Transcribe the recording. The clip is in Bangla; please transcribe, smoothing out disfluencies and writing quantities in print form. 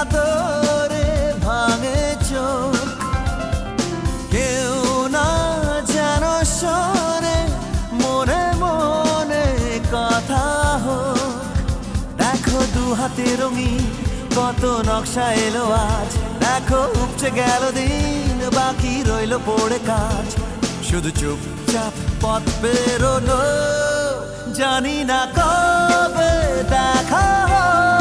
কাতরে ভাঙে চোখ, কেউ না যেন শোনে, মনে মনে কথা হোক। দেখো দু হাতে রঙিন কত নকশা এলো আজ, দেখো উপচে গেল দিন, বাকি রইল পড়ে কাজ। শুধু চুপচাপ পথ পেরোনো, জানি না কবে দেখা হবে।